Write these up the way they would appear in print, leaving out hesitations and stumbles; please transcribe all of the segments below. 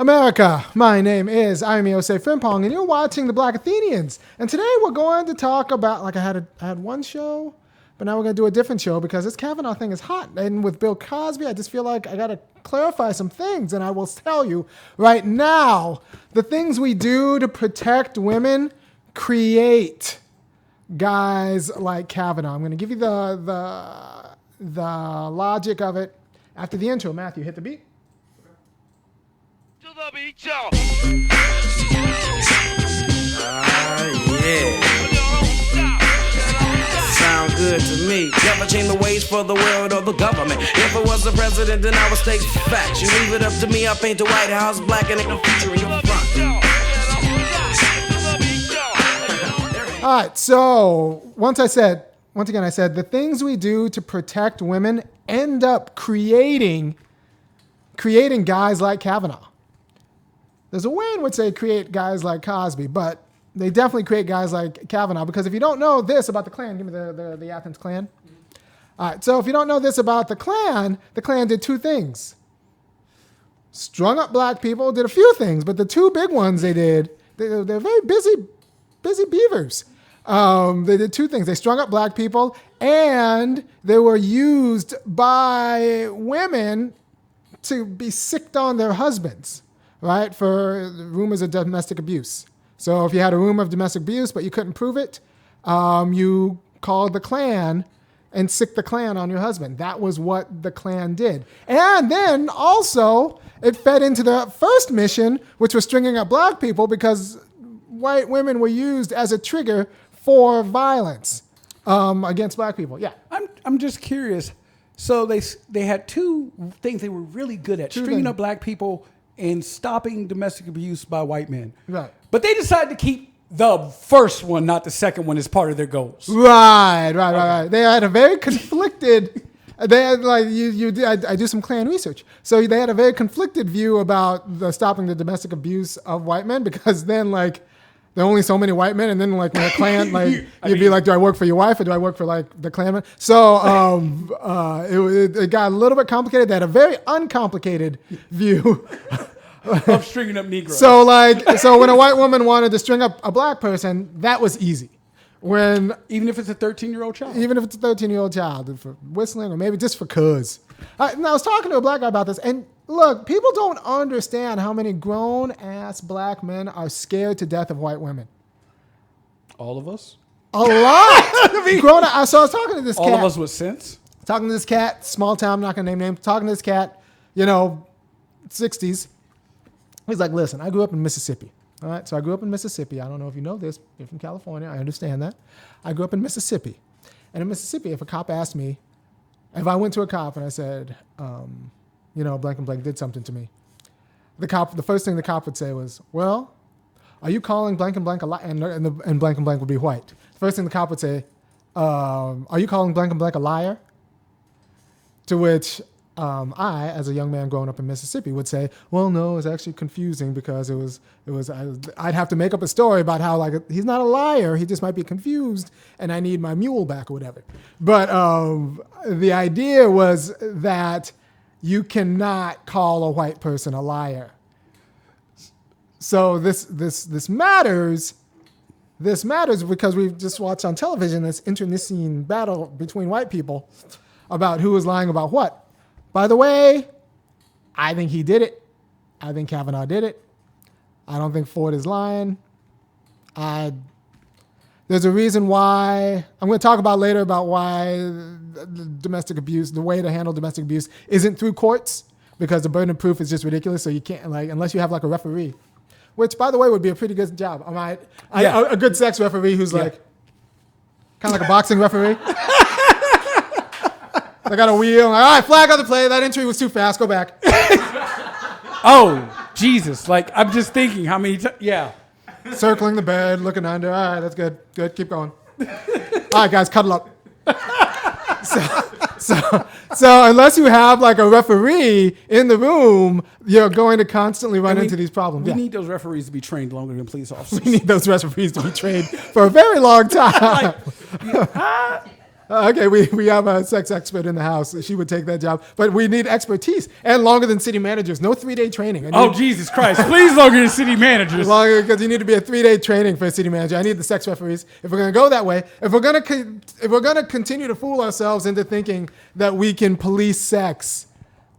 America, my name is Osei-Frimpong, and you're watching the Black Athenians. And today we're going to talk about, I had one show, but now we're going to do a different show because this Kavanaugh thing is hot. And with Bill Cosby, I just feel like I got to clarify some things. And I will tell you right now, the things we do to protect women create guys like Kavanaugh. I'm going to give you the logic of it after the intro. Matthew, hit the beat. Yeah. Sound good to me. Never change the ways for the world or the government. If I was the president, then I would state facts. You leave it up to me, I paint the White House black and ain't no future in your front. All right, so once again, I said the things we do to protect women end up creating guys like Kavanaugh. There's a way in which they create guys like Cosby, but they definitely create guys like Kavanaugh, because if you don't know this about the Klan, give me the Athens Klan. All right, so if you don't know this about the Klan did two things. Strung up black people, did a few things, but the two big ones they did, they're very busy beavers. They did two things. They strung up black people, and they were used by women to be sicked on their husbands, right, for rumors of domestic abuse. So if you had a rumor of domestic abuse, but you couldn't prove it, you called the Klan and sicked the Klan on your husband. That was what the Klan did. And then also, it fed into the first mission, which was stringing up black people, because white women were used as a trigger for violence against black people. Yeah. I'm just curious. So they had two things they were really good at: stringing up black people and stopping domestic abuse by white men. Right. But they decided to keep the first one, not the second one, as part of their goals. Right. They had a very conflicted. They had I do some Klan research, so they had a very conflicted view about stopping the domestic abuse of white men, because then there are only so many white men, and then when a Klan, you'd be like, do I work for your wife or do I work for the Klanman? So it got a little bit complicated. They had a very uncomplicated view of stringing up Negroes. So when a white woman wanted to string up a black person, that was easy. Even if it's a 13-year-old child. Even if it's a 13-year-old child, for whistling or maybe just for cuz. And I was talking to a black guy about this, and look, people don't understand how many grown-ass black men are scared to death of white women. All of us? A lot. So I was talking to this cat. All of us with sense? Talking to this cat, small town, I'm not going to name names. Talking to this cat, 60s. He's like, listen, I grew up in Mississippi. All right, so I grew up in Mississippi. I don't know if you know this. You're from California. I understand that. I grew up in Mississippi. And in Mississippi, if a cop asked me, if I went to a cop and I said, blank and blank did something to me, the first thing the cop would say was, well, are you calling blank and blank a liar? And blank and blank would be white. The first thing the cop would say, are you calling blank and blank a liar? To which I, as a young man growing up in Mississippi, would say, well, no, it's actually confusing, because I'd have to make up a story about how he's not a liar, he just might be confused, and I need my mule back or whatever. But the idea was that you cannot call a white person a liar. So this matters. This matters because we've just watched on television this internecine battle between white people about who is lying about what. By the way, I think he did it. I think Kavanaugh did it. I don't think Ford is lying. There's a reason why. I'm going to talk about later about why domestic abuse, the way to handle domestic abuse, isn't through courts, because the burden of proof is just ridiculous. So you can't, unless you have a referee, which, by the way, would be a pretty good job. A good sex referee who's kind of like a boxing referee. I got a wheel. All right, flag on the play. That entry was too fast. Go back. Oh, Jesus. I'm just thinking how many times. Yeah. Circling the bed, looking under. All right, that's good. Good. Keep going. All right, guys, cuddle up. So unless you have a referee in the room, you're going to constantly run into these problems. We need those referees to be trained longer than police officers. We need those referees to be trained for a very long time. Okay, we have a sex expert in the house. She would take that job. But we need expertise and longer than city managers. No 3-day training. Oh, Jesus Christ. Please longer than city managers. Longer, because you need to be a 3-day training for a city manager. I need the sex referees. If we're going to go that way, if we're going to continue to fool ourselves into thinking that we can police sex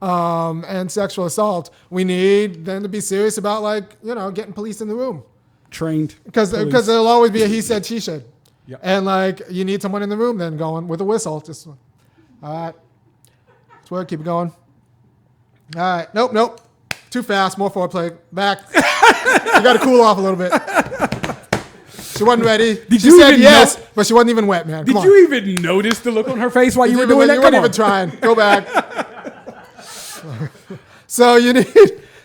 and sexual assault, we need then to be serious about, like, you know, getting police in the room. Trained. Because there'll always be a he said, she said. Yep. And, like, you need someone in the room then going with a whistle. Just, all right. Swear, keep it going. All right. Nope. Too fast. More foreplay. Back. You got to cool off a little bit. She wasn't ready. She said yes, but she wasn't even wet, man. Did you even notice the look on her face while you were doing that? You weren't even trying. Go back. So you need...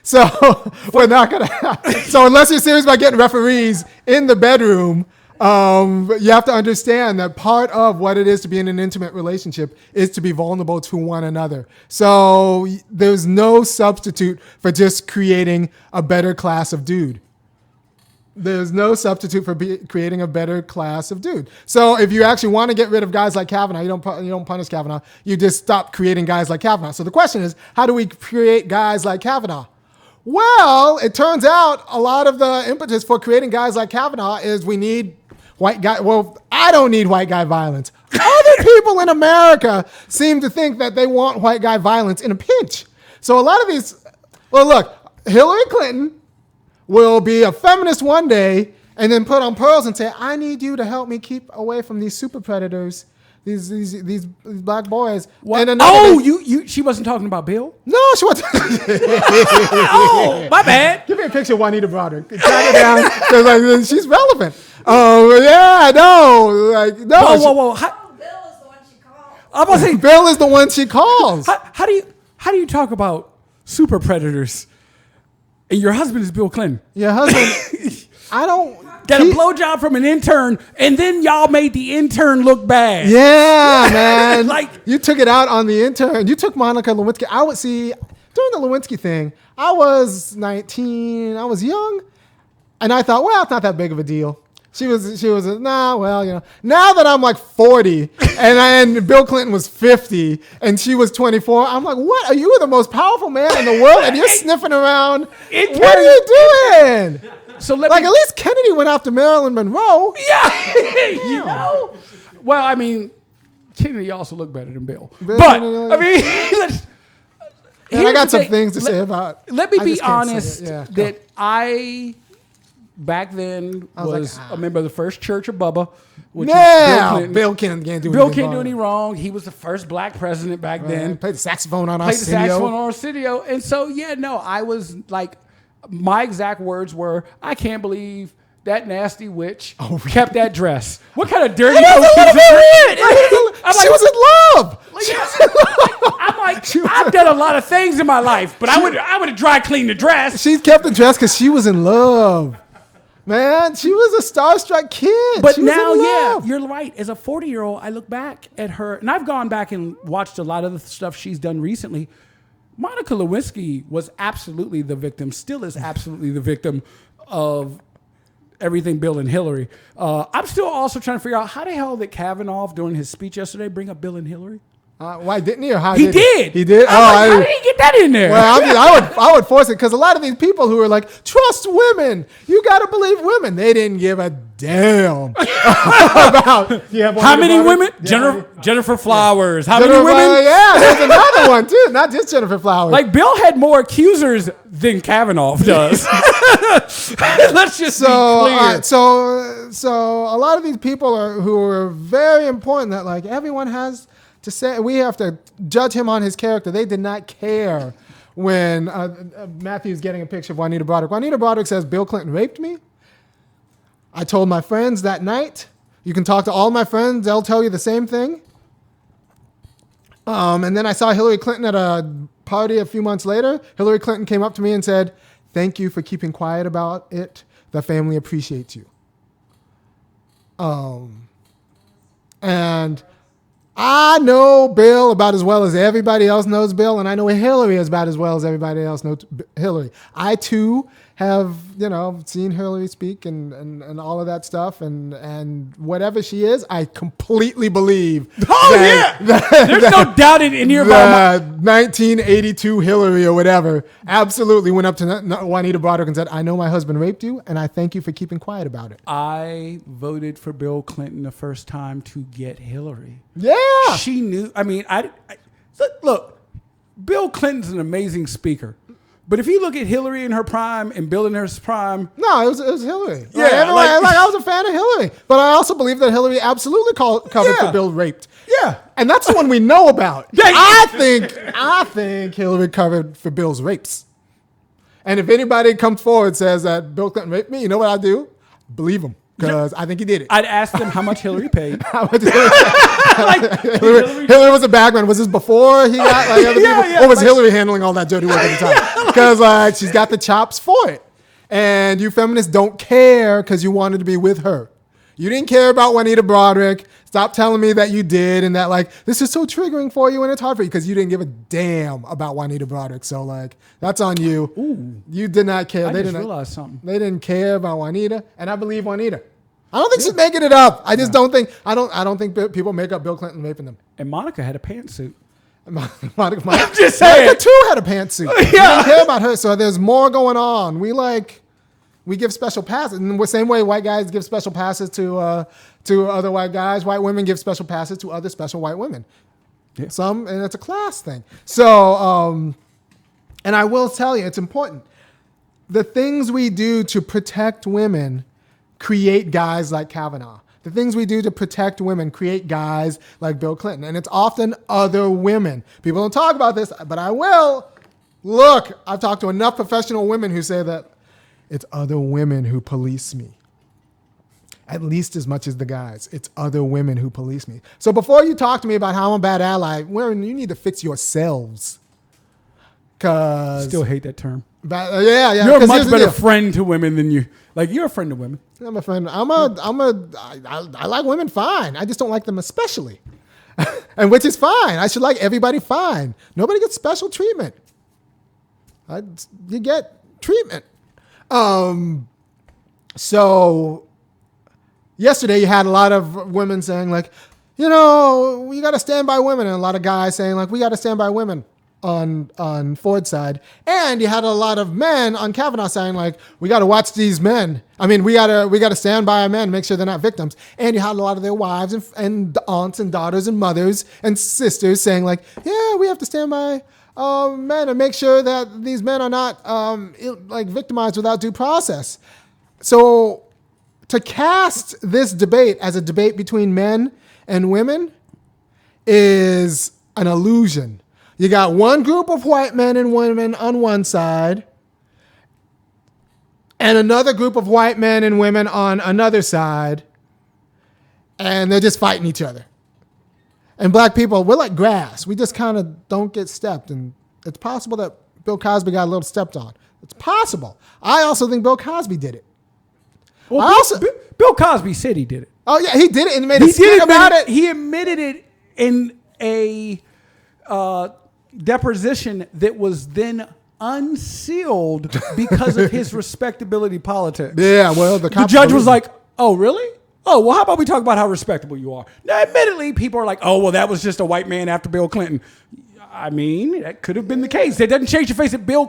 So we're not going to... So unless you're serious about getting referees in the bedroom... you have to understand that part of what it is to be in an intimate relationship is to be vulnerable to one another. So there's no substitute for just creating a better class of dude. There's no substitute for creating a better class of dude. So if you actually want to get rid of guys like Kavanaugh, you don't punish Kavanaugh. You just stop creating guys like Kavanaugh. So the question is, how do we create guys like Kavanaugh? Well, it turns out a lot of the impetus for creating guys like Kavanaugh is we need white guy. Well, I don't need white guy violence. Other people in America seem to think that they want white guy violence in a pinch. So a lot of these, well, look, Hillary Clinton will be a feminist one day and then put on pearls and say, I need you to help me keep away from these super predators, these black boys. What? And She wasn't talking about Bill? No, she wasn't. Oh, my bad. Give me a picture of Juanita Broderick. Track her down. Like, she's relevant. Oh, yeah, no. Like, no. Whoa. Bill is the one she called. I'm about to say, Bill is the one she calls. how do you talk about super predators? And your husband is Bill Clinton. Your husband, I don't. Got a blowjob from an intern, and then y'all made the intern look bad. Yeah, man. Like, you took it out on the intern. You took Monica Lewinsky. I would see, during the Lewinsky thing, I was 19. I was young. And I thought, well, it's not that big of a deal. She was, well, you know. Now that I'm like 40 and Bill Clinton was 50 and she was 24, I'm like, what? Are you the most powerful man in the world and you're sniffing around? What are you doing? So at least Kennedy went after Marilyn Monroe. Yeah. You know? Well, I mean, Kennedy also looked better than Bill. But, I mean, I got some things to say about. Let me be honest that I... Back then was a member of the First Church of Bubba, which is Bill can't do any wrong. He was the first black president back then. Played the saxophone on Arsenio. And so, I was like, my exact words were, I can't believe that nasty witch kept that dress. What kind of dirty... She was in love. I'm like, I've done a lot of things in my life, but I would have dry cleaned the dress. She kept the dress because she was in love. Man, she was a starstruck kid. But now, you're right. As a 40-year-old, I look back at her, and I've gone back and watched a lot of the stuff she's done recently. Monica Lewinsky was absolutely the victim, still is absolutely the victim of everything Bill and Hillary. I'm still also trying to figure out how the hell did Kavanaugh, during his speech yesterday, bring up Bill and Hillary? Why didn't he? Or how he did. He did? How did he get that in there? Well, I would force it because a lot of these people who are like, trust women. You got to believe women. They didn't give a damn about. How many women? Jennifer Flowers. How many women? Yeah, there's another one too. Not just Jennifer Flowers. Like Bill had more accusers than Kavanaugh does. Let's just be clear. So a lot of these people who are very important that like everyone has to say, we have to judge him on his character. They did not care when Matthew's getting a picture of Juanita Broderick. Juanita Broderick says, Bill Clinton raped me. I told my friends that night. You can talk to all my friends. They'll tell you the same thing. And then I saw Hillary Clinton at a party a few months later. Hillary Clinton came up to me and said, thank you for keeping quiet about it. The family appreciates you. And I know Bill about as well as everybody else knows Bill, and I know Hillary about as well as everybody else knows Hillary. I too have, seen Hillary speak and all of that stuff, and whatever she is, I completely believe. Oh there's no doubt in any of our 1982 Hillary or whatever absolutely went up to Juanita Broaddrick and said, "I know my husband raped you, and I thank you for keeping quiet about it." I voted for Bill Clinton the first time to get Hillary. Yeah, she knew. I mean, look, Bill Clinton's an amazing speaker. But if you look at Hillary in her prime and Bill in her prime, no, it was Hillary. Yeah, I was a fan of Hillary, but I also believe that Hillary absolutely covered for Bill raped. Yeah, and that's the one we know about. I think Hillary covered for Bill's rapes. And if anybody comes forward and says that Bill Clinton raped me, you know what I do? Believe him, because I think he did it. I'd ask them how much Hillary paid. Hillary was a bagman. Was this before he got other people? Or was Hillary handling all that dirty work at the time? Because she's got the chops for it. And you feminists don't care because you wanted to be with her. You didn't care about Juanita Broaddrick. Stop telling me that you did and that this is so triggering for you and it's hard for you because you didn't give a damn about Juanita Broaddrick. So that's on you. Ooh. You did not care. I just realized something. They didn't care about Juanita, and I believe Juanita. I don't think she's making it up. I just don't think. I don't think people make up Bill Clinton raping them. And Monica had a pantsuit. Monica just saying. Monica too had a pantsuit. We don't care about her. So there's more going on. We give special passes in the same way white guys give special passes to other white guys. White women give special passes to other special white women. Yeah. And it's a class thing. So, and I will tell you, it's important. The things we do to protect women create guys like Kavanaugh. The things we do to protect women create guys like Bill Clinton. And it's often other women. People don't talk about this, but I will. Look, I've talked to enough professional women who say that it's other women who police me. At least as much as the guys. It's other women who police me. So before you talk to me about how I'm a bad ally, you need to fix yourselves. Still hate that term. Yeah. You're a much better friend to women than you. You're a friend to women. I'm a friend. I like women fine. I just don't like them especially. And which is fine. I should like everybody fine. Nobody gets special treatment. You get treatment. So yesterday you had a lot of women saying we got to stand by women, and a lot of guys saying we got to stand by women on Ford's side. And you had a lot of men on Kavanaugh's saying we got to watch these men. I mean, we got to stand by our men, make sure they're not victims. And you had a lot of their wives and aunts and daughters and mothers and sisters saying we have to stand by men and make sure that these men are not victimized without due process. So to cast this debate as a debate between men and women is an illusion. You got one group of white men and women on one side and another group of white men and women on another side, and they're just fighting each other. And black people, we're like grass. We just kind of don't get stepped. And it's possible that Bill Cosby got a little stepped on. It's possible. I also think Bill Cosby did it. Well, Bill Cosby said he did it. Oh, yeah, he did it and he made a skit about it. He admitted it in a deposition that was then unsealed because of his respectability politics. Yeah, well, the judge was like, oh, really? Oh, well, how about we talk about how respectable you are? Now, admittedly, people are like, oh, well, that was just a white man after Bill Clinton. I mean, that could have been the case. It doesn't change your face that Bill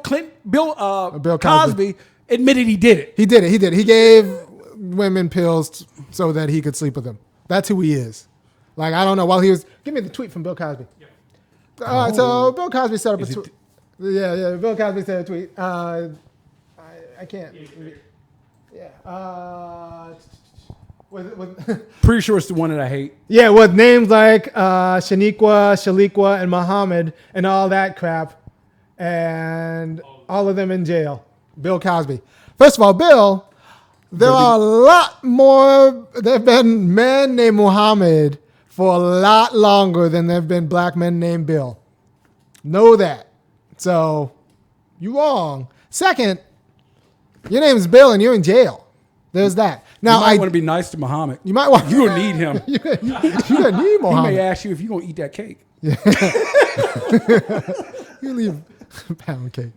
Cosby admitted he did it. He did it. He gave women pills so that he could sleep with them. That's who he is. I don't know. Give me the tweet from Bill Cosby. Yeah. All right, so Bill Cosby set up a tweet. Yeah. Bill Cosby said a tweet. I can't. Yeah. Pretty sure it's the one that I hate. Yeah, with names like Shaniqua, and Muhammad, and all that crap, and all of them in jail. Bill Cosby. First of all, Bill, there are a lot more. There have been men named Muhammad for a lot longer than there have been black men named Bill. Know that. So, you're wrong. Second, your name is Bill and you're in jail. There's that. Now, You might want to be nice to Muhammad. You might want. You're going to need him. You're gonna need He Muhammad. may ask you if you're going to eat that cake. You leave pound cake.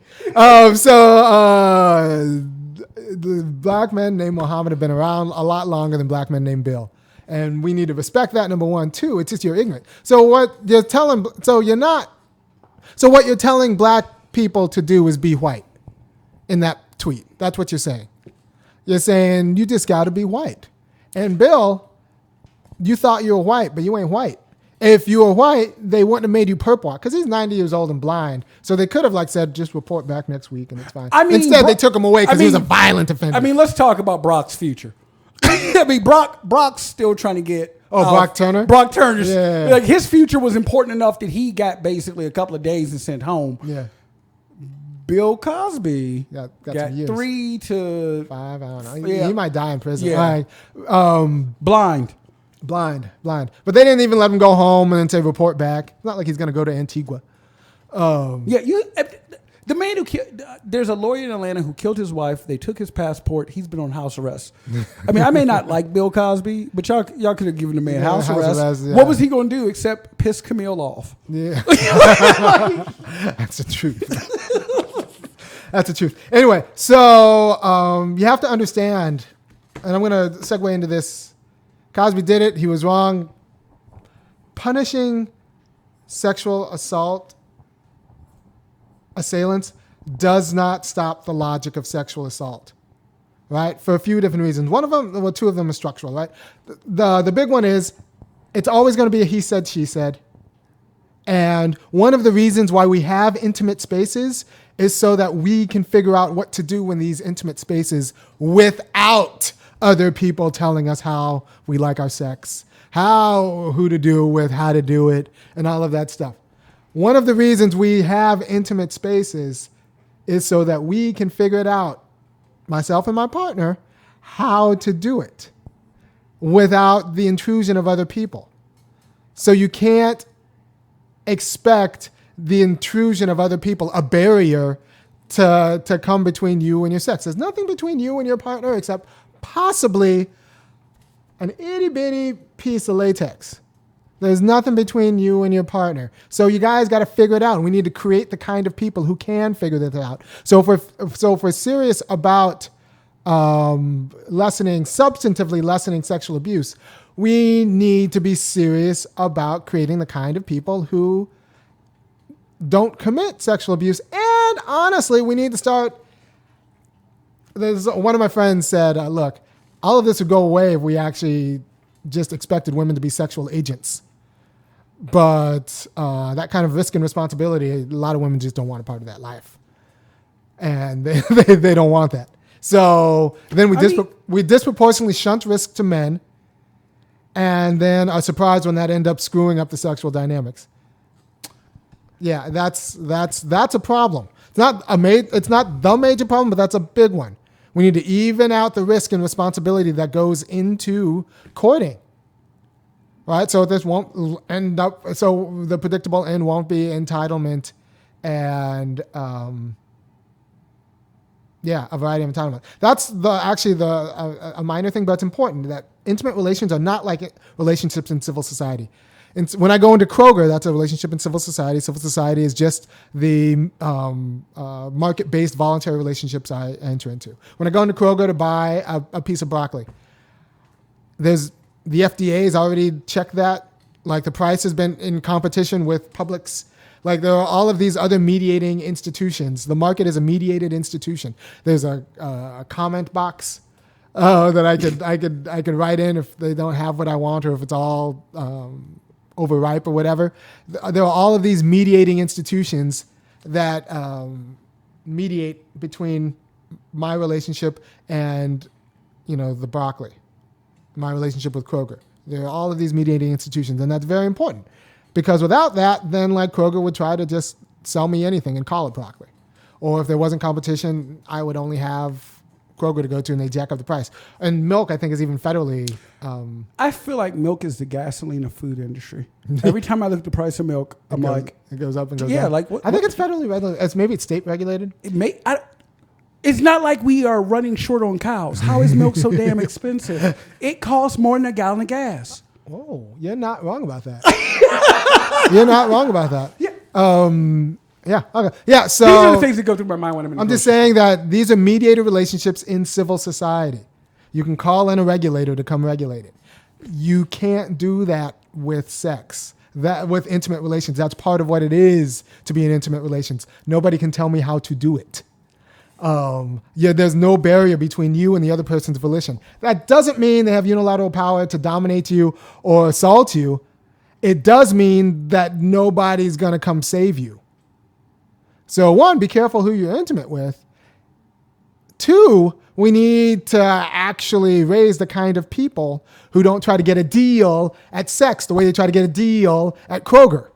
The black men named Muhammad have been around a lot longer than black men named Bill. And we need to respect that, number one. Two, it's just you're ignorant. So what you're telling black people to do is be white in that tweet. That's what you're saying. You're saying you just got to be white. And Bill, you thought you were white, but you ain't white. If you were white, they wouldn't have made you perp walk because he's 90 years old and blind. So they could have said, just report back next week and it's fine. Instead, they took him away because he was a violent offender. I mean, let's talk about Brock's future. I mean, Brock's still trying to get. Brock Turner? Brock Turner. Yeah. Like his future was important enough that he got basically a couple of days and sent home. Yeah. Bill Cosby got got some years. 3 to 5. I don't know. Yeah. He might die in prison. Yeah. Blind. blind. But they didn't even let him go home and then say report back. It's not like he's going to go to Antigua. The man who killed, there's a lawyer in Atlanta who killed his wife. They took his passport. He's been on house arrest. I mean, I may not like Bill Cosby, but y'all could have given the man house arrest. Yeah. What was he going to do except piss Camille off? Yeah. That's the truth. That's the truth. Anyway, so you have to understand, and I'm going to segue into this. Cosby did it. He was wrong. Punishing sexual assault assailants does not stop the logic of sexual assault, right? For a few different reasons. One of them, well, two of them are structural, right? The big one is it's always going to be a he said, she said. And one of the reasons why we have intimate spaces is so that we can figure out what to do in these intimate spaces without other people telling us how we like our sex, who to do it with, how to do it, and all of that stuff. One of the reasons we have intimate spaces is so that we can figure it out, myself and my partner, how to do it without the intrusion of other people. So you can't expect the intrusion of other people, a barrier to come between you and your sex. There's nothing between you and your partner except possibly an itty bitty piece of latex. There's nothing between you and your partner. So you guys got to figure it out. And we need to create the kind of people who can figure this out. So if we're serious about substantively lessening sexual abuse, we need to be serious about creating the kind of people who don't commit sexual abuse. And honestly, we need to start. One of my friends said, look, all of this would go away if we actually just expected women to be sexual agents. But that kind of risk and responsibility, a lot of women just don't want a part of that life. And they don't want that. So then we disproportionately shunt risk to men and then are surprised when that ends up screwing up the sexual dynamics. Yeah, that's a problem. It's not the major problem, but that's a big one. We need to even out the risk and responsibility that goes into courting. Right? So this won't end up, so the predictable end won't be entitlement and, a variety of entitlement. That's a minor thing, but it's important that intimate relations are not like relationships in civil society. And when I go into Kroger, that's a relationship in civil society. Civil society is just the market-based voluntary relationships I enter into. When I go into Kroger to buy a piece of broccoli, the FDA has already checked that. Like the price has been in competition with Publix. Like there are all of these other mediating institutions. The market is a mediated institution. There's a comment box that I could write in if they don't have what I want or if it's all overripe or whatever. There are all of these mediating institutions that mediate between my relationship and the broccoli. My relationship with Kroger. There are all of these mediating institutions, and that's very important. Because without that, then like Kroger would try to just sell me anything and call it broccoli. Or if there wasn't competition, I would only have Kroger to go to and they jack up the price. And milk, I think, is even federally... I feel like milk is the gasoline of food industry. Every time I look at the price of milk, it goes up and goes down. Yeah, like... I think it's federally regulated. Maybe it's state regulated. It may... It's not like we are running short on cows. How is milk so damn expensive? It costs more than a gallon of gas. Oh, you're not wrong about that. You're not wrong about that. Yeah. Yeah. Okay. Yeah. So These are the things that go through my mind when I'm in the I'm just grocery saying that these are mediated relationships in civil society. You can call in a regulator to come regulate it. You can't do that with sex. That with intimate relations. That's part of what it is to be in intimate relations. Nobody can tell me how to do it. There's no barrier between you and the other person's volition. That doesn't mean they have unilateral power to dominate you or assault you. It does mean that nobody's going to come save you. So one, be careful who you're intimate with. Two, we need to actually raise the kind of people who don't try to get a deal at sex the way they try to get a deal at Kroger.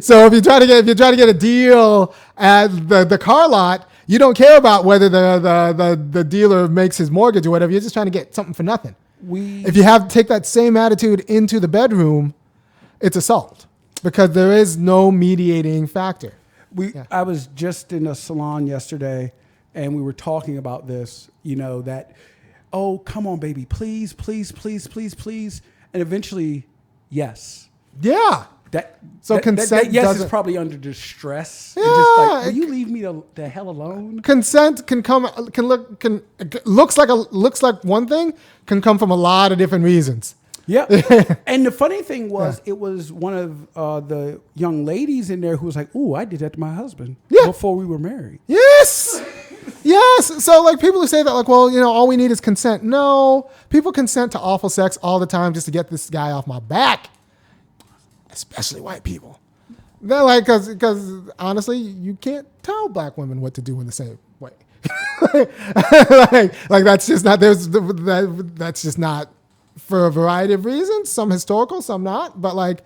So if you try to get a deal at the car lot, you don't care about whether the dealer makes his mortgage or whatever. You're just trying to get something for nothing. If you take that same attitude into the bedroom, it's assault because there is no mediating factor. I was just in a salon yesterday, and we were talking about this. Oh, come on, baby, please, please, please, please, please, and eventually, yes. Yeah. Consent yes is probably under distress. Yeah. And just like, will you leave me the hell alone? Consent looks like one thing, can come from a lot of different reasons. Yeah. And the funny thing was, it was one of the young ladies in there who was like, "Ooh, I did that to my husband before we were married." Yes. Yes. So like people who say that like, well, all we need is consent. No, people consent to awful sex all the time just to get this guy off my back. Especially white people. They're like, because honestly, you can't tell black women what to do in the same way. like that's just not, that's just not for a variety of reasons, some historical, some not. But like,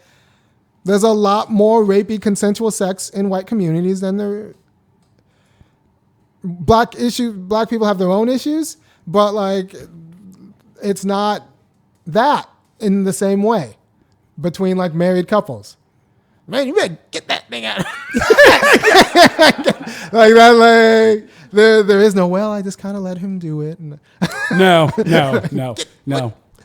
there's a lot more rapey consensual sex in white communities than there. Black people have their own issues, but like, it's not that in the same way. Between like married couples, man, you better get that thing out. Like that, like there is no. Well, I just kind of let him do it. No.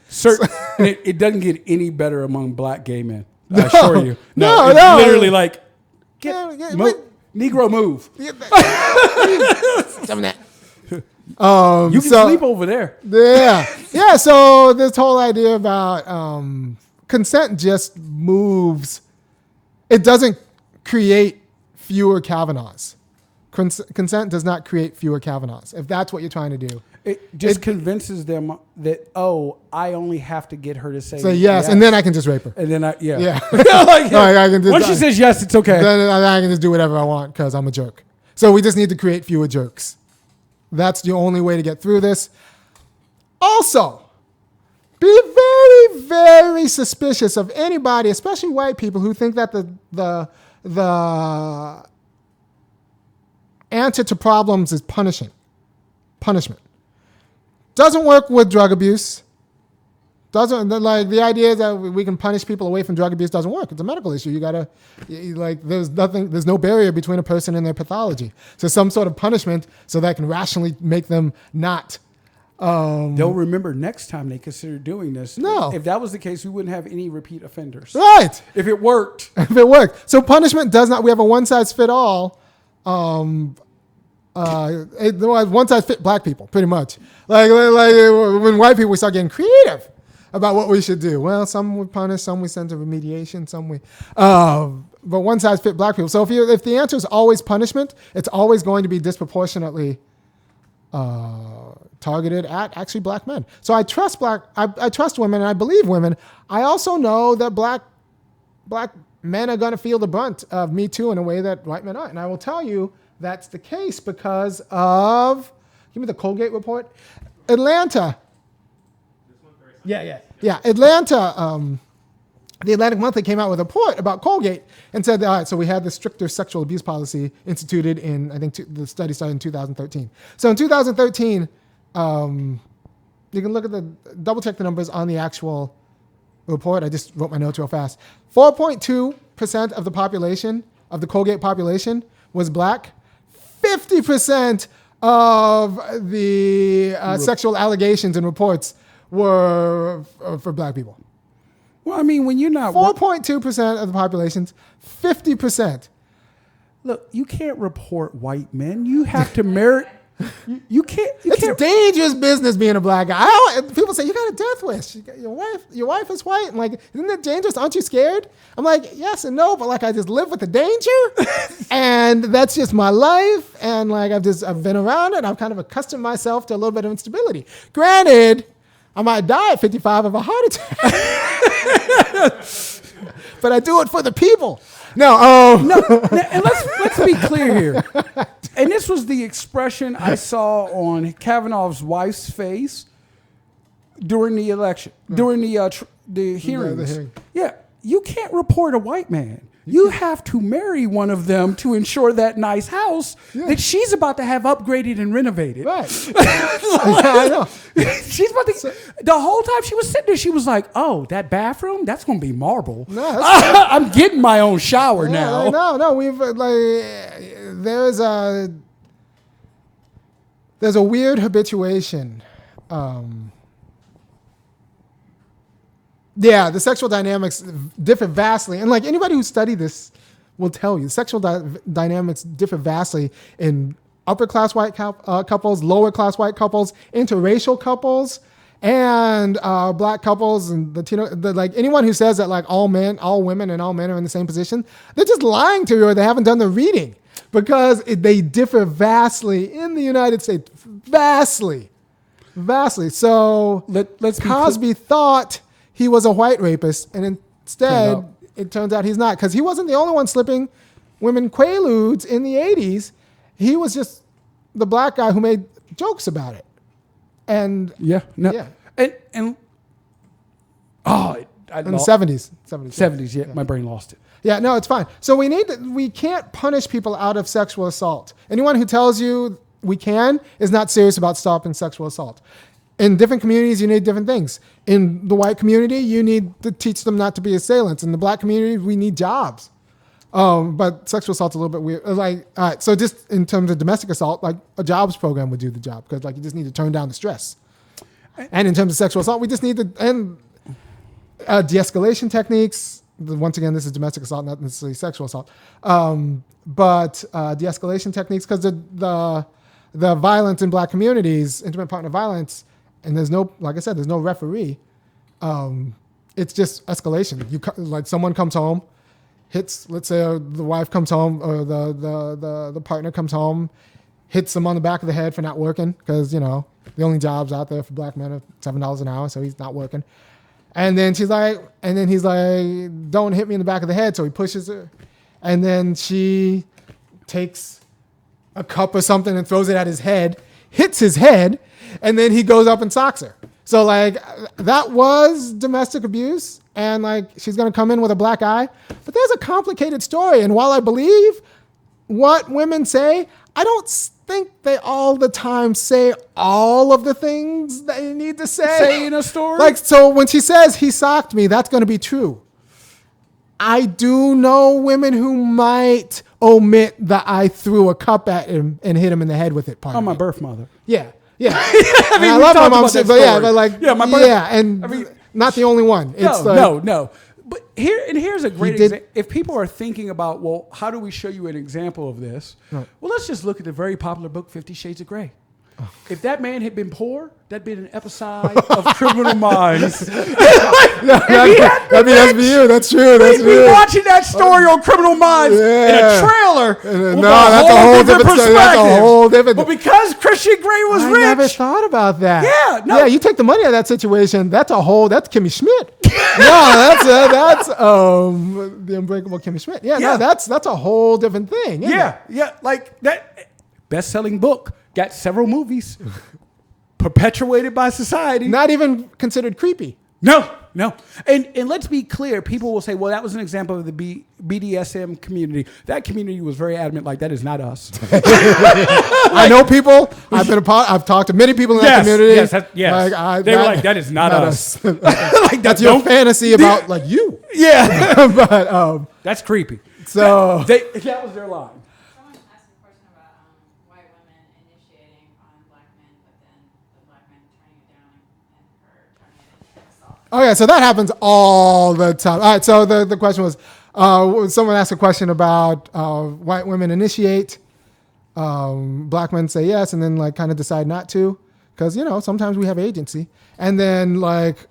Sir, it doesn't get any better among black gay men. I assure you. No. Literally like Negro move. Some of that. You can sleep over there. Yeah. So this whole idea about consent just moves. It doesn't create fewer Kavanaughs. Consent does not create fewer Kavanaughs, if that's what you're trying to do. It just convinces them that, I only have to get her to say yes, and then I can just rape her. And then I once she says yes, it's okay. Then I can just do whatever I want because I'm a jerk. So we just need to create fewer jerks. That's the only way to get through this. Also, be very, very suspicious of anybody, especially white people, who think that the answer to problems is punishment. Doesn't work with drug abuse. Doesn't, like, the idea that we can punish people away from drug abuse doesn't work. It's a medical issue. There's no barrier between a person and their pathology. So some sort of punishment so that can rationally make them not. They'll remember next time they consider doing this. No. If that was the case, we wouldn't have any repeat offenders. Right. If it worked. So punishment does not, we have a one size fit all. One size fit black people, pretty much. Like when white people start getting creative about what we should do. Well, some we punish, some we send to remediation, some we. But one size fit black people. So if the answer is always punishment, it's always going to be disproportionately targeted at actually black men. So I trust I trust women, and I believe women. I also know that black men are going to feel the brunt of Me Too in a way that white men aren't. And I will tell you that's the case because of, give me the Colgate report. Atlanta. Yeah. Atlanta, the Atlantic Monthly came out with a report about Colgate and said, all right, so we had the stricter sexual abuse policy instituted in, I think the study started in 2013. So in 2013, you can look at double check the numbers on the actual report. I just wrote my notes real fast. 4.2% of the population, of the Colgate population, was black. 50% of the sexual allegations and reports were for black people. Well, I mean, when you're not 4.2% of the population's 50%. look, you can't report white men. You have to merit. You can't. It's a dangerous business being a black guy. People say you got a death wish. Your wife is white. I'm like, isn't that dangerous? Aren't you scared? I'm like, yes and no, but like I just live with the danger, and that's just my life. And like I've been around it. I've kind of accustomed myself to a little bit of instability. Granted, I might die at 55 of a heart attack, but I do it for the people. No, and let's be clear here. And this was the expression I saw on Kavanaugh's wife's face during the election, during the hearings. hearing. Yeah, you can't report a white man. You have to marry one of them to ensure that nice house that she's about to have upgraded and renovated. Right. I know. She's about to. The whole time she was sitting there, she was like, "Oh, that bathroom, that's going to be marble. No, I'm getting my own shower now." No. We've there's a weird habituation. Yeah, the sexual dynamics differ vastly. And like anybody who studied this will tell you, sexual dynamics differ vastly in upper class white couples, lower class white couples, interracial couples, and black couples and Latino. Like anyone who says that like all women and all men are in the same position, they're just lying to you or they haven't done the reading because they differ vastly in the United States. Vastly. So Let's Cosby thought he was a white rapist, and instead, it turns out he's not, because he wasn't the only one slipping women quaaludes in the 80s. He was just the black guy who made jokes about it. And yeah. in the 70s. 70s, yeah, my brain lost it. Yeah, no, it's fine. So we can't punish people out of sexual assault. Anyone who tells you we can is not serious about stopping sexual assault. In different communities, you need different things. In the white community, you need to teach them not to be assailants. In the black community, we need jobs. But sexual assault's a little bit weird. Like, all right, so just in terms of domestic assault, like a jobs program would do the job because like you just need to turn down the stress. And in terms of sexual assault, we just need to de-escalation techniques. Once again, this is domestic assault, not necessarily sexual assault. But de-escalation techniques because the violence in black communities, intimate partner violence. And there's no, like I said, there's no referee. It's just escalation. Like someone comes home, hits, let's say the wife comes home or the partner comes home, hits him on the back of the head for not working because, the only jobs out there for black men are $7 an hour, so he's not working. And then he's like, don't hit me in the back of the head. So he pushes her. And then she takes a cup or something and throws it at his head, hits his head, and then he goes up and socks her. So like that was domestic abuse, and like she's gonna come in with a black eye. But there's a complicated story, and while I believe what women say, I don't think they all the time say all of the things they need to say in a story. Like so when she says he socked me, that's gonna be true. I do know women who might omit that I threw a cup at him and hit him in the head with it. Part I'm of my it. birth mother. Yeah. I mean, I love my mom, but my birth. Not the only one. It's no. But here's a great example. If people are thinking about, well, how do we show you an example of this? Right. Well, let's just look at the very popular book, 50 Shades of Grey. Oh. If that man had been poor, that'd been an episode of Criminal Minds. That'd be SVU. That's true. That's We'd be watching that story on Criminal Minds in a trailer. That's a whole different story. That's a whole different. But because Christian Grey was rich, I never thought about that. Yeah, no. Yeah, you take the money out of that situation. That's Kimmy Schmidt. that's the Unbreakable Kimmy Schmidt. No, that's a whole different thing. Yeah, like that best-selling book. Got several movies perpetuated by society. Not even considered creepy. No. And let's be clear. People will say, well, that was an example of the BDSM community. That community was very adamant, like, that is not us. I know people. I've talked to many people in that community. Yes. They were like, that is not us. Like, that's your fantasy about, like, you. Yeah. But that's creepy. So that was their line. Someone asked a question about Okay, so that happens all the time. All right, so the question was, someone asked a question about white women initiate, black men say yes, and then like kind of decide not to, because sometimes we have agency, and then like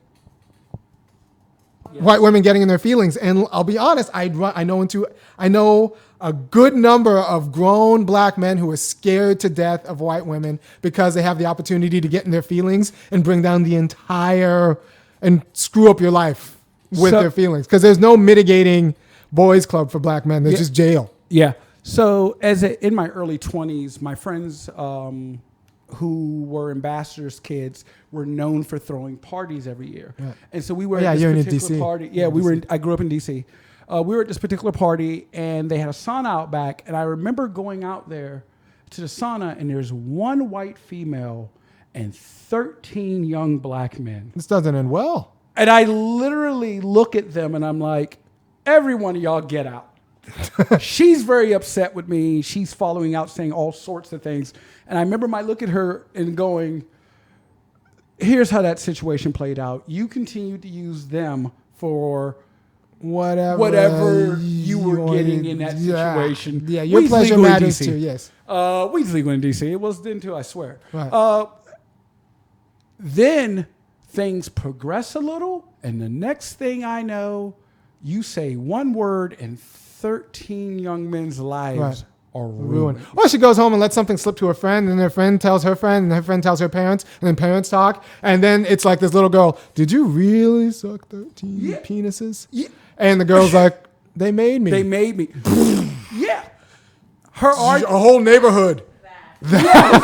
white women getting in their feelings. And I'll be honest, I know a good number of grown black men who are scared to death of white women because they have the opportunity to get in their feelings and bring down the entire and screw up your life with their feelings. Because there's no mitigating boys club for black men. There's just jail. Yeah. So in my early 20s, my friends who were ambassadors' kids were known for throwing parties every year. Right. And so we were at this particular party. Yeah, I grew up in D.C. We were at this particular party, and they had a sauna out back. And I remember going out there to the sauna, and there's one white female and 13 young black men. This doesn't end well. And I literally look at them, and I'm like, every one of y'all get out. She's very upset with me. She's following out, saying all sorts of things. And I remember my look at her and going, here's how that situation played out. You continued to use them for whatever you were getting in that situation. Yeah, your pleasure matters too, yes. Weed's legal in D.C. It was then too, I swear. Right. Then things progress a little, and the next thing I know, you say one word and 13 young men's lives are ruined. Or she goes home and lets something slip to her friend, and her friend tells her friend, and her friend tells her parents, and then parents talk, and then it's like this little girl, did you really suck 13 penises? Yeah. And the girl's like, they made me. They made me. Yeah. A whole neighborhood. Yeah.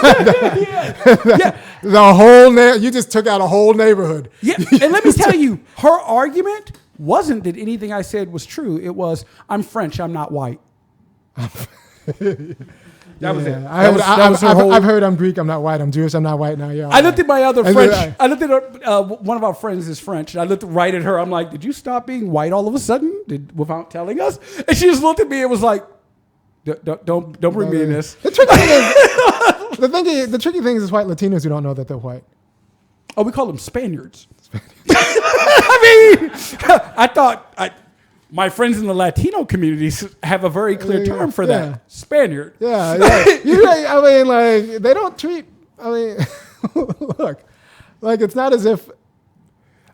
The whole you just took out a whole neighborhood. Yeah. And let me tell you, her argument wasn't that anything I said was true. It was, I'm French, I'm not white. That was it. I've heard I'm Greek, I'm not white. I'm Jewish, I'm not white. Now, yeah. I looked at my other French. I looked at one of our friends is French, and I looked right at her. I'm like, did you stop being white all of a sudden without telling us? And she just looked at me and was like, don't bring me in this. The tricky thing is white Latinos who don't know that they're white. Oh, we call them Spaniards. I mean, I thought my friends in the Latino communities have a very clear term for that. Spaniard. Yeah. I mean, like, they don't treat, look, like, it's not as if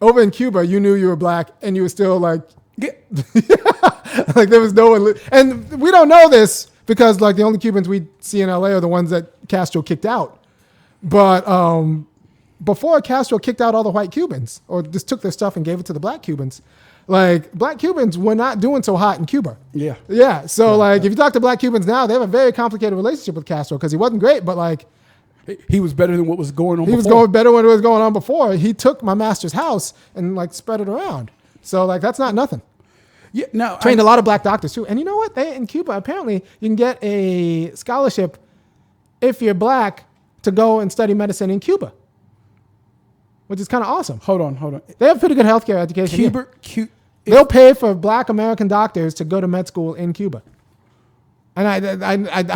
over in Cuba, you knew you were black and you were still like, like there was no one, and we don't know this because like the only Cubans we see in LA are the ones that Castro kicked out. But before Castro kicked out all the white Cubans or just took their stuff and gave it to the black Cubans, like black Cubans were not doing so hot in Cuba. Yeah. Yeah. So if you talk to black Cubans now, they have a very complicated relationship with Castro because he wasn't great, but like he was better than what was going on before. He was going better when it was going on before. He took my master's house and like spread it around. So like that's not nothing. Yeah, no, trained a lot of black doctors too. And you know what? They in Cuba apparently you can get a scholarship if you're black to go and study medicine in Cuba, which is kind of awesome. Hold on. They have pretty good healthcare education. They'll pay for black American doctors to go to med school in Cuba. And I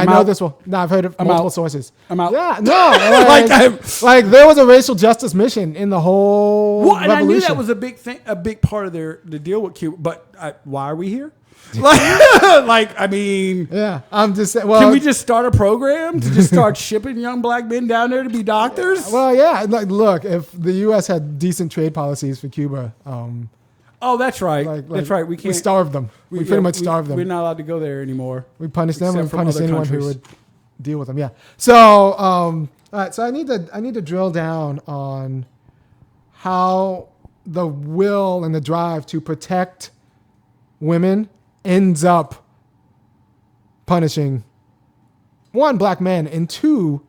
know this will. No, I've heard of multiple sources. I'm out. Yeah, no, like there was a racial justice mission in the whole. Well, and revolution. I knew that was a big thing, a big part of the deal with Cuba. But why are we here? I mean, yeah, I'm just saying. Well, can we just start a program to just start shipping young black men down there to be doctors? Well, yeah. Like, look, if the U.S. had decent trade policies for Cuba. Oh, that's right. That's right. We can't. We starved them. We pretty much starved them. We're not allowed to go there anymore. We punish them. We punish anyone who would deal with them. Yeah. So, all right. So I need to drill down on how the will and the drive to protect women ends up punishing one, black men, and two,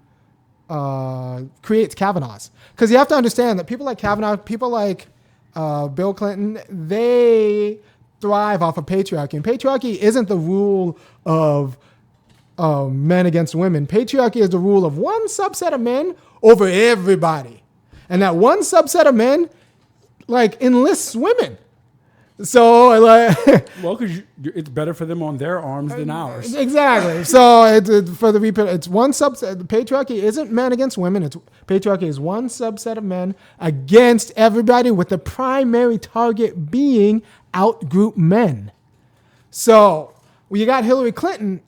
creates Kavanaughs. Because you have to understand that people like Kavanaugh, people like Bill Clinton, they thrive off of patriarchy. And patriarchy isn't the rule of men against women. Patriarchy is the rule of one subset of men over everybody. And that one subset of men, like, enlists women. So like, Well, because it's better for them on their arms than ours. exactly. So it's one subset. The patriarchy isn't men against women. Patriarchy is one subset of men against everybody, with the primary target being outgroup men. So when you got Hillary Clinton,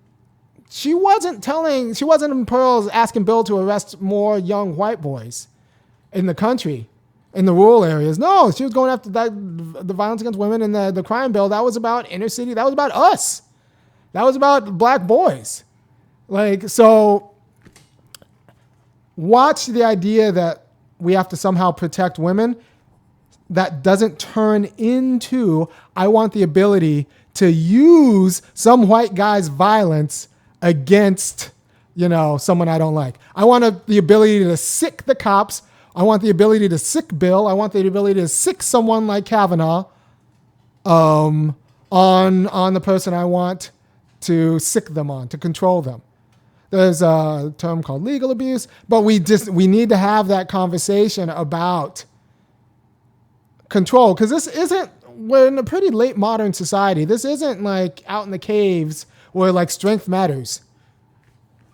she wasn't in pearls asking Bill to arrest more young white boys in the country, in the rural areas. No, she was going after the violence against women and the crime bill. That was about inner city. That was about us. That was about black boys. Like, so watch the idea that we have to somehow protect women. That doesn't turn into, I want the ability to use some white guy's violence against, someone I don't like. I want the ability to sick the cops. I want the ability to sick Bill. I want the ability to sick someone like Kavanaugh on the person I want to sick them on, to control them. There's a term called legal abuse, but we need to have that conversation about control, because we're in a pretty late modern society. This isn't like out in the caves where like strength matters.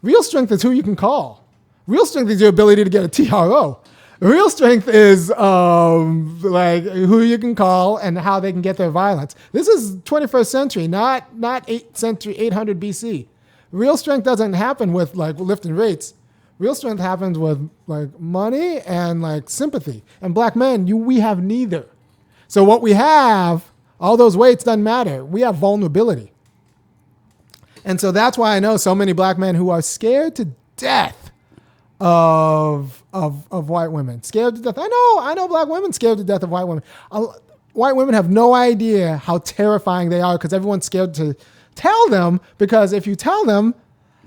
Real strength is who you can call. Real strength is your ability to get a TRO. Real strength is like who you can call and how they can get their violence. This is 21st century, not 800 BC. Real strength doesn't happen with like lifting weights. Real strength happens with like money and like sympathy. And black men, we have neither. So what we have, all those weights doesn't matter. We have vulnerability. And so that's why I know so many black men who are scared to death of white women. Scared to death. I know black women scared to death of white women. White women have no idea how terrifying they are because everyone's scared to tell them, because if you tell them,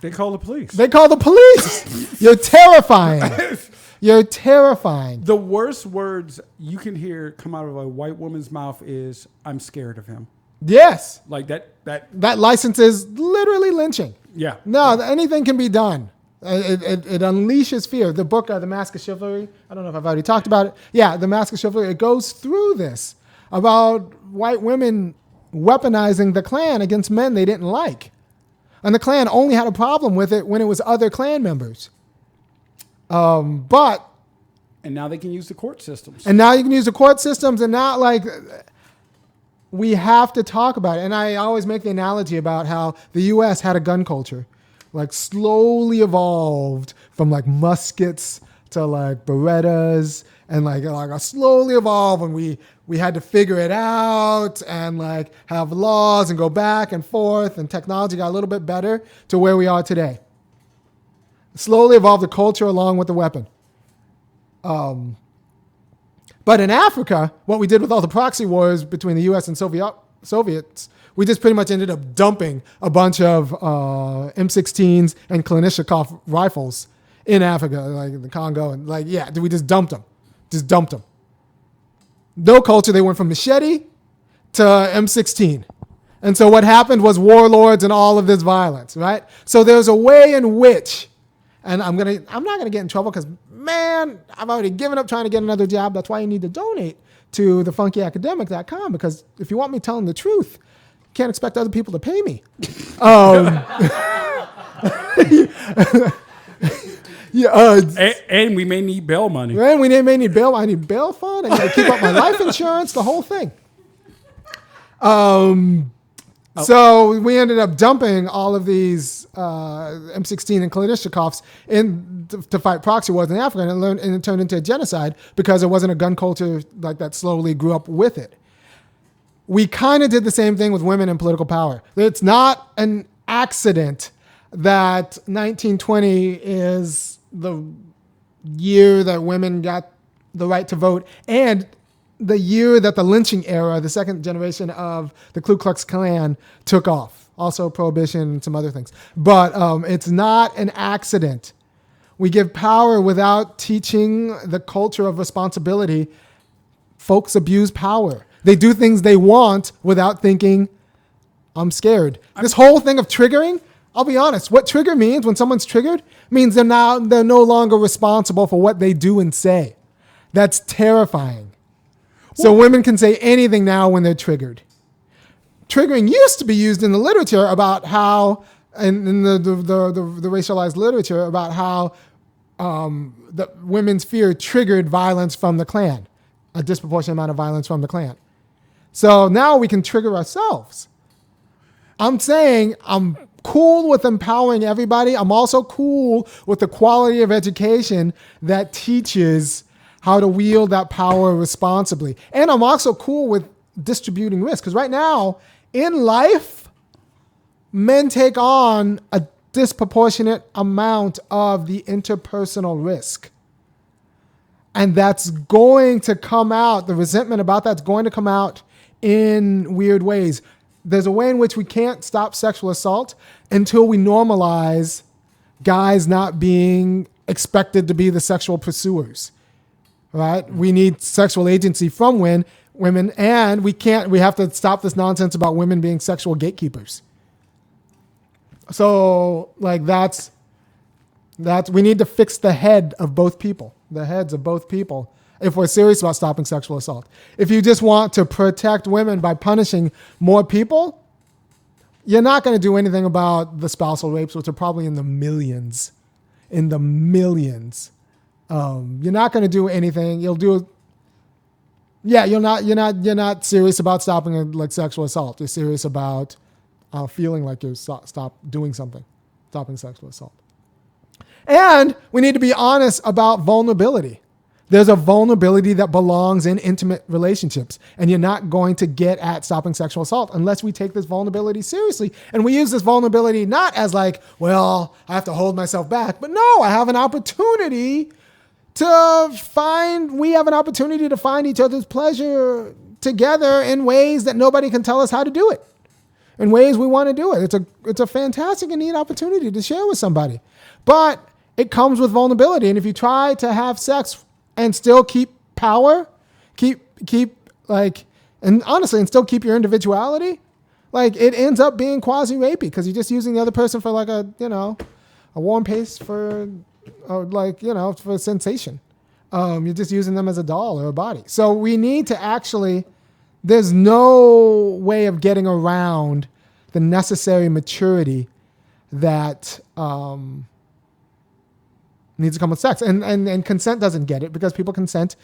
they call the police. You're terrifying. You're terrifying. The worst words you can hear come out of a white woman's mouth is, I'm scared of him. Yes. Like that license is literally lynching. Yeah. No, anything can be done. It unleashes fear. The book, The Mask of Chivalry, I don't know if I've already talked about it. Yeah, The Mask of Chivalry, it goes through this about white women weaponizing the Klan against men they didn't like. And the Klan only had a problem with it when it was other Klan members. And now they can use the court systems. And now you can use the court systems, and now like we have to talk about it. And I always make the analogy about how the U.S. had a gun culture, like slowly evolved from like muskets to like Berettas, and like slowly evolved, and we had to figure it out and like have laws and go back and forth, and technology got a little bit better to where we are today. Slowly evolved the culture along with the weapon. But in Africa, what we did with all the proxy wars between the U.S. and Soviets, we just pretty much ended up dumping a bunch of M16s and Kalashnikov rifles in Africa, like in the Congo, and we just dumped them. No culture. They went from machete to M16. And so what happened was warlords and all of this violence, right? So there's a way in which, and I'm not gonna get in trouble because, man, I've already given up trying to get another job. That's why you need to donate to thefunkyacademic.com, because if you want me telling the truth, you can't expect other people to pay me. And we may need bail money. Right? We may need bail. I need bail fund. I need to keep up my life insurance, the whole thing. So we ended up dumping all of these M16 and Kalashnikovs to fight proxy wars in Africa, and it turned into a genocide because there wasn't a gun culture like that slowly grew up with it. We kind of did the same thing with women in political power. It's not an accident that 1920 is the year that women got the right to vote, and the year that the lynching era, the second generation of the Ku Klux Klan, took off. Also prohibition and some other things. But it's not an accident. We give power without teaching the culture of responsibility. Folks abuse power. They do things they want without thinking, I'm scared. This whole thing of triggering, I'll be honest, what trigger means when someone's triggered means they're no longer responsible for what they do and say. That's terrifying. So women can say anything now when they're triggered. Triggering used to be used in the literature about how, in the racialized literature, about how the women's fear triggered violence from the Klan, a disproportionate amount of violence from the Klan. So now we can trigger ourselves. I'm saying I'm cool with empowering everybody. I'm also cool with the quality of education that teaches how to wield that power responsibly. And I'm also cool with distributing risk. Because right now, in life, men take on a disproportionate amount of the interpersonal risk. And that's going to come out, the resentment about that's going to come out in weird ways. There's a way in which we can't stop sexual assault until we normalize guys not being expected to be the sexual pursuers, right? We need sexual agency from women, and we have to stop this nonsense about women being sexual gatekeepers. So like that's we need to fix the heads of both people, if we're serious about stopping sexual assault. If you just want to protect women by punishing more people, you're not going to do anything about the spousal rapes, which are probably in the millions. You're not going to do anything. You're not serious about stopping like sexual assault. You're serious about feeling like you're stopping sexual assault. And we need to be honest about vulnerability. There's a vulnerability that belongs in intimate relationships, and you're not going to get at stopping sexual assault unless we take this vulnerability seriously. And we use this vulnerability not as like, well, I have to hold myself back, but no, I have an opportunity to find each other's pleasure together in ways that nobody can tell us how to do it, in ways we want to do it. It's a fantastic and neat opportunity to share with somebody, but it comes with vulnerability. And if you try to have sex and still keep power, and still keep your individuality, like it ends up being quasi-rapey because you're just using the other person for like a warm pace for sensation. You're just using them as a doll or a body. So we need to there's no way of getting around the necessary maturity that needs to come with sex. And consent doesn't get it because people consent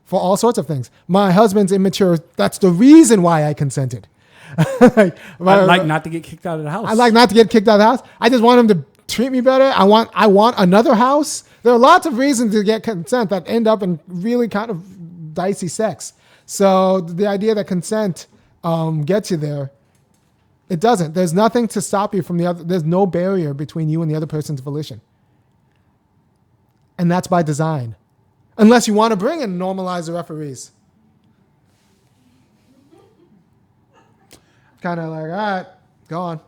for all sorts of things. My husband's immature. That's the reason why I consented. I'd like not to get kicked out of the house. I'd like not to get kicked out of the house. I just want him to treat me better. I want another house. There are lots of reasons to get consent that end up in really kind of dicey sex. So the idea that consent gets you there, it doesn't. There's nothing to stop you from the other. There's no barrier between you and the other person's volition. And that's by design. Unless you want to bring and normalize the referees. Kind of like, all right, go on.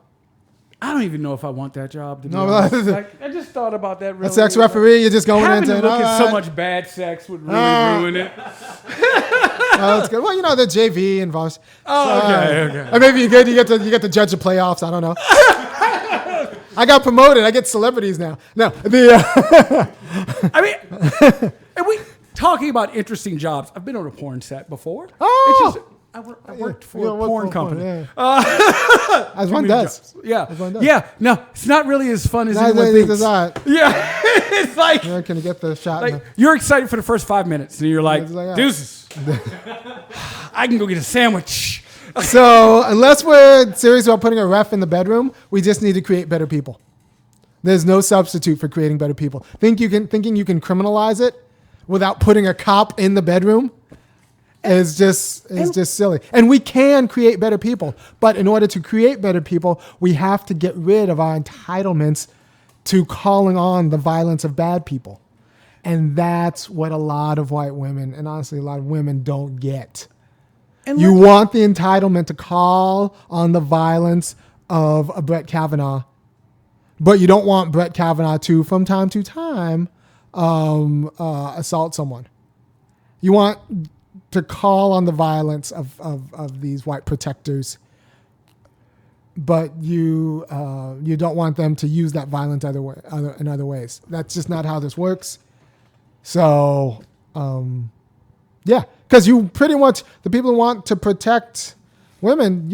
I don't even know if I want that job. To be No, honest. I just thought about that. Really, a sex referee, you're just going in having and to look at so right. much bad sex would really ruin it. Oh, that's good. Well, the JV involves. Oh, okay. Or maybe you get to judge the playoffs. I don't know. I got promoted. I get celebrities now. No, I mean, and we talking about interesting jobs. I've been on a porn set before. Oh! I worked for a porn company. Yeah. As one does. Yeah. As one does. Yeah. No, it's not really as fun as No, anyone thinks. Right. Yeah. It's like, Can you get the shot? like you're excited for the first 5 minutes, and you're like, deuces. I can go get a sandwich. So unless we're serious about putting a ref in the bedroom, we just need to create better people. There's no substitute for creating better people. Thinking you can criminalize it without putting a cop in the bedroom is just silly. And we can create better people, but in order to create better people, we have to get rid of our entitlements to calling on the violence of bad people. And that's what a lot of white women, and honestly a lot of women, don't get. And you want the entitlement to call on the violence of a Brett Kavanaugh, but you don't want Brett Kavanaugh to, from time to time, assault someone. You want to call on the violence of these white protectors, but you don't want them to use that violence in other ways. That's just not how this works. So Yeah, because you pretty much, the people who want to protect women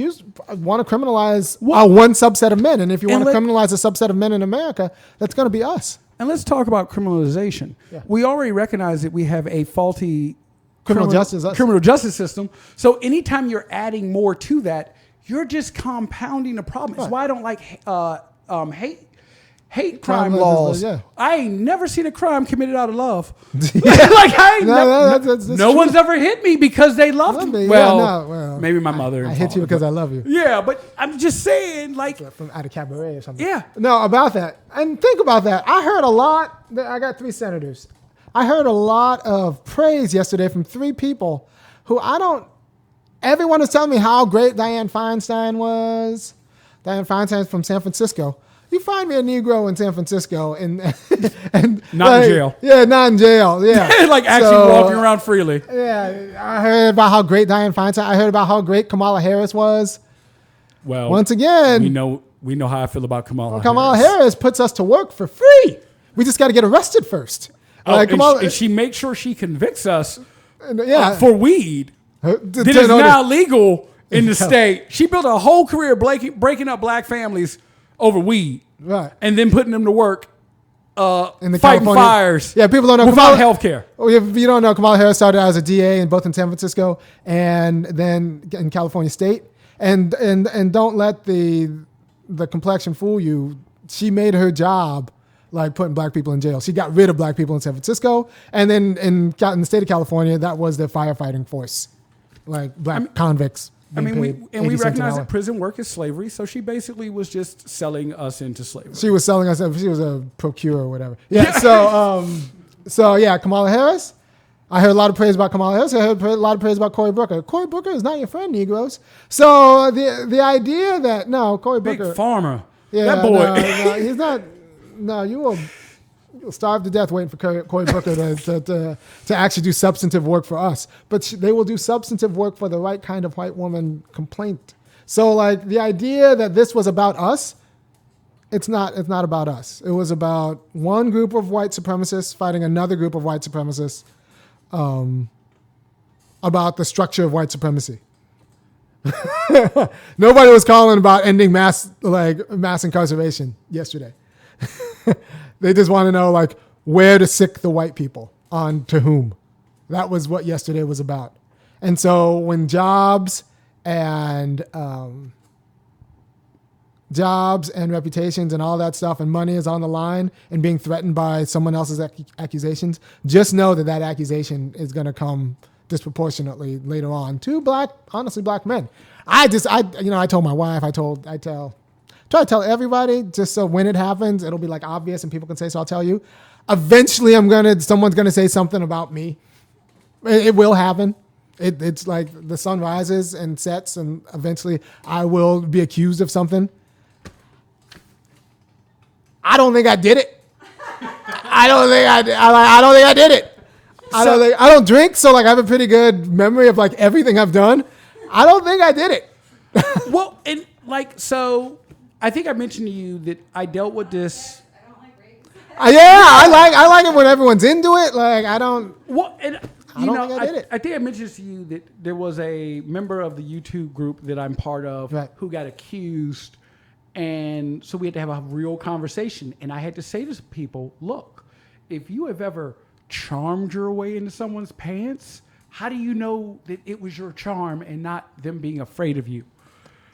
want to criminalize one subset of men. And if you want to criminalize a subset of men in America, that's going to be us. And let's talk about criminalization. Yeah. We already recognize that we have a faulty criminal justice system. So anytime you're adding more to that, you're just compounding a problem. It's why I don't like hate crime laws. I ain't never seen a crime committed out of love. No one's ever hit me because they loved me. Well, maybe my mother. I hit you because I love you. Yeah, but I'm just saying, like, from out of cabaret or something. Yeah. No, about that. And think about that. I heard a lot. I got 3 senators. I heard a lot of praise yesterday from 3 people who everyone was telling me how great Dianne Feinstein was. Dianne Feinstein's from San Francisco. You find me a Negro in San Francisco and not in jail. Yeah, not in jail. Yeah. Like actually walking around freely. Yeah. I heard about how great Dianne Feinstein. I heard about how great Kamala Harris was. Well, once again, we know how I feel about Kamala Harris. Kamala Harris puts us to work for free. We just got to get arrested first. And she makes sure she convicts us for weed that is now legal in the state. She built a whole career breaking up black families over weed, right? And then putting them to work in the fighting fires. Yeah, people don't know without health care. If you don't know, Kamala Harris started as a DA both in San Francisco and then in California State. And don't let the complexion fool you. She made her job like putting black people in jail. She got rid of black people in San Francisco, and then in the state of California, that was the firefighting force, like black convicts. We recognize that prison work is slavery, so she basically was just selling us into slavery. She was selling us. She was a procurer or whatever. Yeah. So yeah, Kamala Harris. I heard a lot of praise about Kamala Harris. I heard a lot of praise about Cory Booker. Cory Booker is not your friend, Negroes. So the idea that Cory Booker, big farmer, that boy, no, he's not. No, you'll starve to death waiting for Cory Booker to actually do substantive work for us. But they will do substantive work for the right kind of white woman complaint. So like the idea that this was about us, it's not about us. It was about one group of white supremacists fighting another group of white supremacists about the structure of white supremacy. Nobody was calling about ending mass incarceration yesterday. They just want to know like where to sick the white people on to whom. That was what yesterday was about. And so when jobs and reputations and all that stuff and money is on the line and being threatened by someone else's accusations, just know that accusation is going to come disproportionately later on to black men. I told my wife, try to tell everybody just so when it happens, it'll be like obvious and people can say, so I'll tell you. Eventually someone's going to say something about me. It will happen. It's like the sun rises and sets and eventually I will be accused of something. I don't think I did it. I don't think I did it. I don't drink, so like I have a pretty good memory of like everything I've done. I don't think I did it. Well, and like so I think I mentioned to you that I dealt with this. I don't like rape. I like it when everyone's into it. Like I don't. Well, and I don't think I did it. I think I mentioned this to you that there was a member of the YouTube group that I'm part of who got accused, and so we had to have a real conversation. And I had to say to people, look, if you have ever charmed your way into someone's pants, how do you know that it was your charm and not them being afraid of you?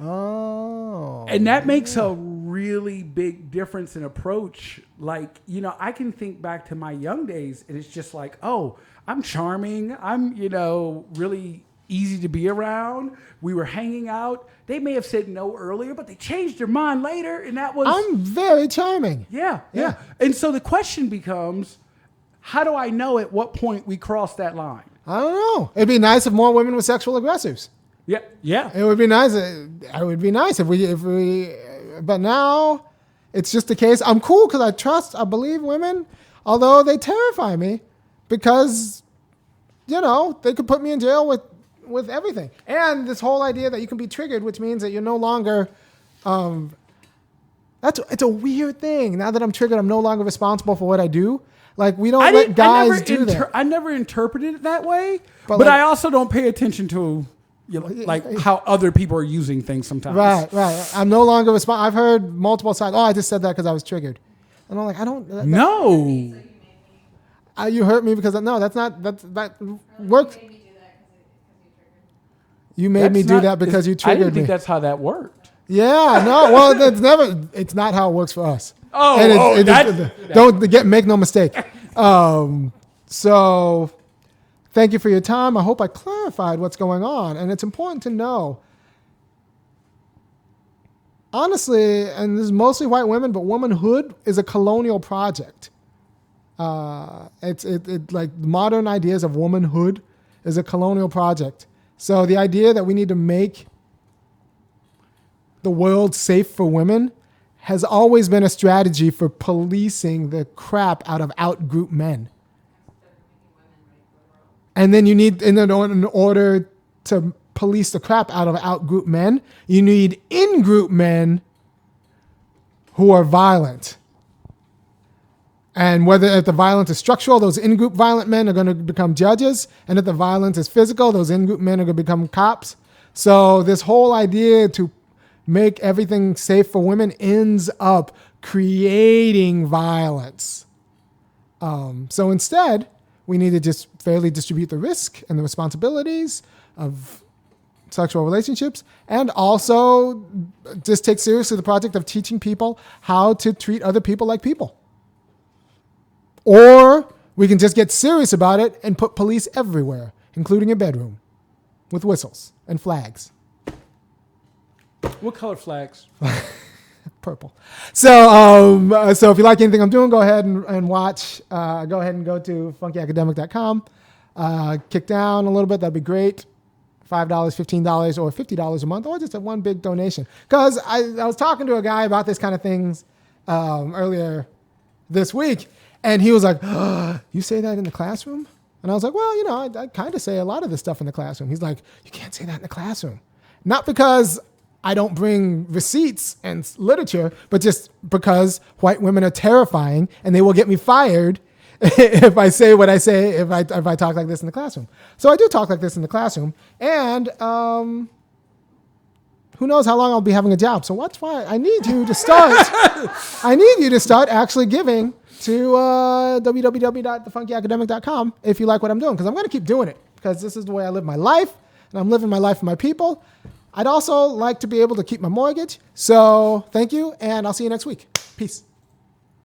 Oh. And that makes a really big difference in approach. Like, I can think back to my young days and it's just like, oh, I'm charming. I'm, really easy to be around. We were hanging out. They may have said no earlier, but they changed their mind later. And that was... I'm very charming. Yeah. And so the question becomes, how do I know at what point we cross that line? I don't know. It'd be nice if more women were sexual aggressors. Yeah. It would be nice. It would be nice if we. But now, it's just the case. I'm cool because I believe women, although they terrify me, because, they could put me in jail with everything. And this whole idea that you can be triggered, which means that you're no longer. It's a weird thing. Now that I'm triggered, I'm no longer responsible for what I do. Like we don't let guys do that. I never interpreted it that way, But but like- I also don't pay attention to like how other people are using things sometimes. Right. I'm no longer responsible. I've heard multiple sides. Oh, I just said that because I was triggered. And I'm like, I don't. No. You hurt me because no, that works. You made me do that because you I triggered didn't me. think that's how that worked. Yeah, no. Well, it's not how it works for us. Don't make no mistake. So thank you for your time. I hope I clarified what's going on, and it's important to know. Honestly, and this is mostly white women, but womanhood is a colonial project. It's like modern ideas of womanhood is a colonial project. So the idea that we need to make the world safe for women has always been a strategy for policing the crap out of out-group men. And then in order to police the crap out of out-group men, you need in-group men who are violent. And if the violence is structural, those in-group violent men are going to become judges. And if the violence is physical, those in-group men are going to become cops. So this whole idea to make everything safe for women ends up creating violence. So instead, we need to just fairly distribute the risk and the responsibilities of sexual relationships, and also just take seriously the project of teaching people how to treat other people like people. Or we can just get serious about it and put police everywhere, including your bedroom, with whistles and flags. What color flags? Purple. So if you like anything I'm doing, go ahead and watch. Go ahead and go to funkyacademic.com. Kick down a little bit. That'd be great. $5, $15, or $50 a month, or just one big donation. Because I was talking to a guy about this kind of things earlier this week, and he was like, oh, you say that in the classroom? And I was like, well, I kind of say a lot of this stuff in the classroom. He's like, you can't say that in the classroom. Not because I don't bring receipts and literature, but just because white women are terrifying and they will get me fired if I say what I say, if I talk like this in the classroom. So I do talk like this in the classroom, and who knows how long I'll be having a job. So that's why I need you to start. I need you to start actually giving to www.thefunkyacademic.com if you like what I'm doing, because I'm going to keep doing it because this is the way I live my life, and I'm living my life for my people. I'd also like to be able to keep my mortgage. So thank you, and I'll see you next week. Peace.